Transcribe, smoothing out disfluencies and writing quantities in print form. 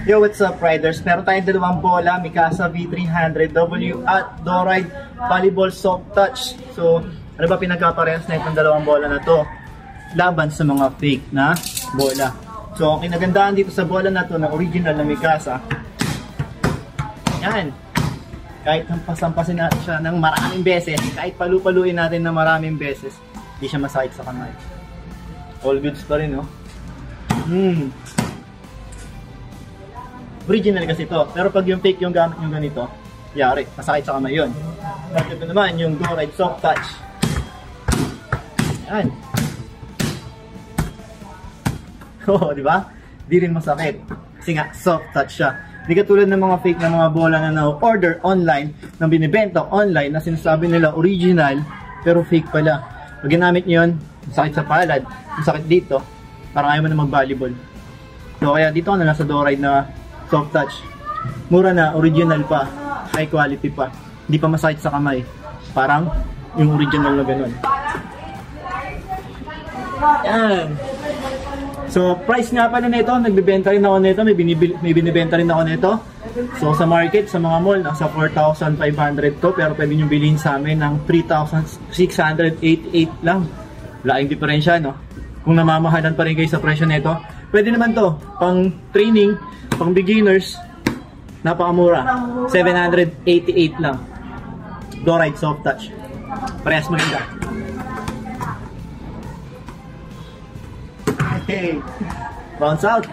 Yo, what's up riders? Meron tayong dalawang bola, Mikasa V300W at Doride Volleyball Soft Touch. So, ano ba pinagkaparehas na itong dalawang bola na to? Laban sa mga fake na bola. So, ang kinagandaan dito sa bola na to, na original na Mikasa, yan. Kahit hampasin natin siya ng maraming beses, kahit palupaluin natin ng maraming beses, hindi siya masakit sa kamay. All goods pa rin, no? Original kasi ito. Pero pag yung fake yung gamit nyo ganito, yari, masakit sa kamay yun. At ito naman, yung Doride Soft Touch. Yan. Oo, di ba? Di rin masakit. Kasi nga, soft touch siya. Hindi katulad ng mga fake na mga bola na na-order online, na binibenta online, na sinasabi nila original, pero fake pala. Pag ginamit nyo yun, masakit sa palad, masakit dito, parang ayaw mo na mag-volleyball. So, kaya dito na lang sa Doride na soft touch. Mura na, original pa, high quality pa. Hindi pa masakit sa kamay. Parang yung original na ganun. Yan. So, price nga pala nito, nagbibenta rin ako nito, may binibenta rin ako nito. So, sa market, sa mga mall, nasa 4,500 to, pero pwede nyo bilhin sa amin ng 3,688 lang. Laking diferensya, no? Kung namamahalan pa rin kayo sa presyo nito, pwede naman to, pang training, pang beginners, napakamura. 788 lang. Doride Soft Touch. Parehas maganda. Okay. Bounce out.